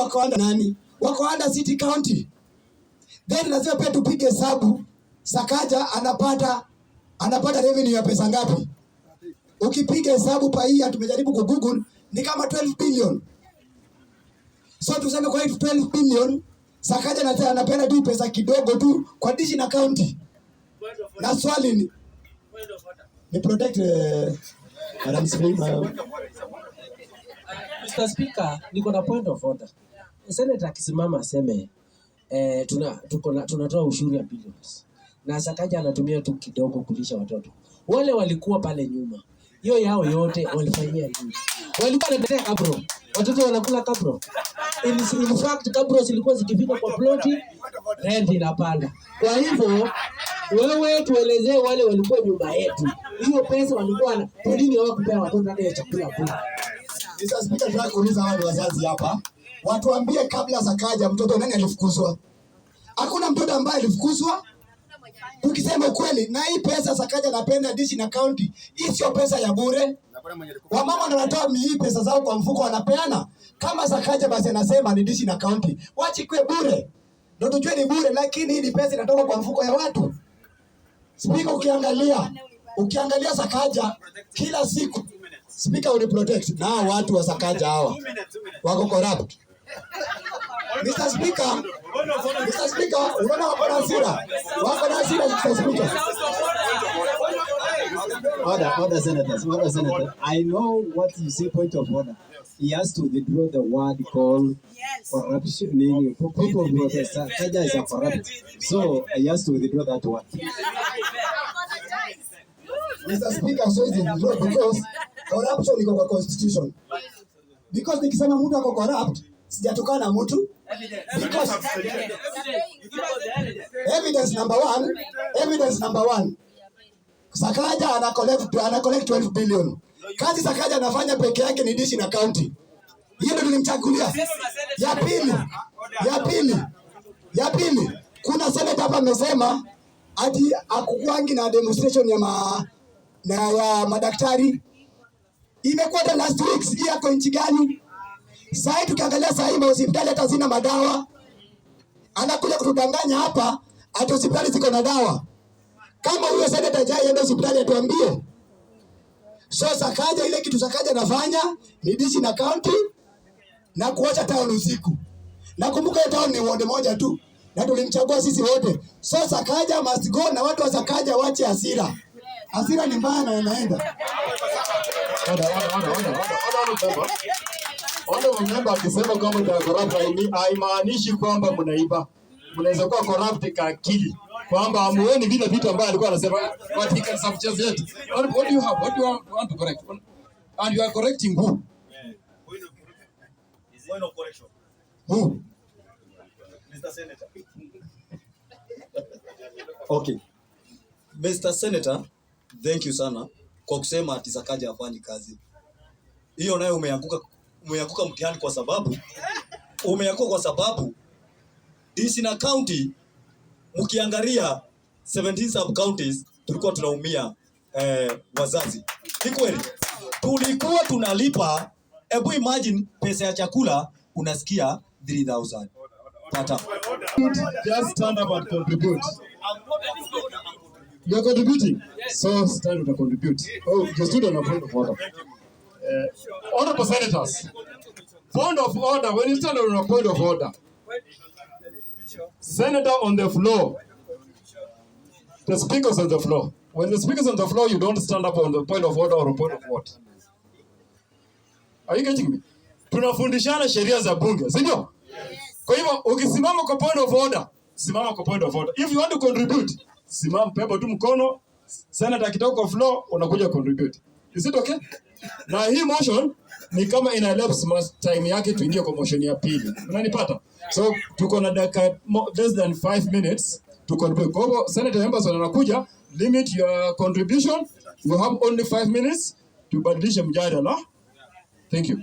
wako under nani? Wako under city county. Then lazima pia tupige hesabu. Sakaja anapata revenue ya pesa ngapi? Ukipiga hesabu pa hii tumejaribu ku Google ni kama 12 billion. So tuseme kwa 12 billion, Sakaja anapenda tu pesa kidogo tu kwa dishi na county. Na swali ni protect Madam Speaker. Mr. Speaker, niko na point of order. Senator akisimama aseme tunatoa ushuru ya billions. Na Sakaja anatumia tu kidogo kulisha watoto. Wale walikuwa pale nyuma. Hiyo yao yote walifanyia nini? Walikuwa wanatetea kabro. Watoto wanakula kabro. In fact kabro zilikuwa zikifika kwa ploti, rent inapanda. Kwa hivyo wewe tuelezee wale walikuwa nyuma yetu. Hiyo pesa walikuwa kwa nini hawakupea watoto hata chakula kula? Mr. Speaker, tunataka kuuliza wale wazazi hapa. Watuambie kabla Sakaja mtoto nani alifukuzwa? Hakuna mtoto ambaye alifukuzwa. Tukisema ukweli, na hii pesa Sakaja anapenda dishi na county, hii sio pesa ya bure. Wamama wanatoa hii pesa zao kwa mfuko wanapeana. Kama Sakaja basi anasema ni dishi na county, wachikwe bure. Ndio tujue ni bure, lakini hii ni pesa inatoka kwa mfuko ya watu. Speaker, ukiangalia Sakaja kila siku, Speaker will protect na watu wa Sakaja hawa wako corrupt. Mr. Speaker, unaona wako na hasira. Mr. Speaker. Order, senators. I know what you say, point of order. He has to withdraw the word called corruption. People who protest, Sakaja is a corrupt. So he has to withdraw that word. Mr. Speaker, so is it because corruption iko kwa constitution. Because nikisema mtu ako corrupt, sijatokana na mtu. Because evidence number one. Sakaja ana collect 12 billion. Kazi Sakaja anafanya peke yake ni dishi na county. Hiyo ndio tulimchagulia. Ya pili. Kuna senator hapa amesema ati akukwangi na demonstration ya madaktari. Imekuwa the last weeks, hii yako nchi gani? Sasa tukiangalia sasa hivi hospitali hata zina madawa. Anakuja kutudanganya hapa ati hospitali ziko na dawa. Kama huyo senator jai enda hospitali atuambie. So Sakaja, ile kitu Sakaja anafanya ni dishi na county na kuacha town usiku. Nakumbuka hiyo town ni ward moja tu na tulimchagua sisi wote. So Sakaja must go na watu wa Sakaja waache hasira. Hasira ni mbaya na inaenda. Member akisema kwamba ni corrupt haimaanishi kwamba mnaiba. Mnaweza kuwa corrupt ka akili. Kwamba amuoni vile vitu ambavyo alikuwa anasema what he can subject. What do you have? What do you want to correct? And you are correcting who? Is point of correction. Who? Mr. Senator. Okay. Mr. Senator, thank you sana kwa kusema ati Sakaja hafanyi kazi. Hiyo nayo umeanguka mtihani kwa sababu DC na county mkiangalia 17 sub counties tulikuwa tunaumia wazazi. Ni kweli. Tulikuwa tunalipa, hebu imagine pesa ya chakula unasikia 3,000. Pata. Just stand up and contribute. You are contributing? Yes. So stand to contribute. Oh, you stood on a point of order. Honorable senators, point of order, when you stand on a point of order, senator on the floor, the speakers on the floor. When the speakers on the floor, you don't stand up on the point of order or a point of what? Are you getting me? Tunafundishana sheria za bunge, si ndio? Kwa hivyo ukisimama kwa point of order, simama kwa point of order. If you want to contribute, simama pepo tu mkono, senator akitoka kwa floor unakuja contribute. Is it okay? Na hii motion ni kama ina elapse time yake tuingie kwa motion ya pili. Unanipata? So tuko na dakika less than 5 minutes to contribute. Kwa hivyo senator members wanakuja, limit your contribution. You have only 5 minutes to badilisha mjadala. Thank you.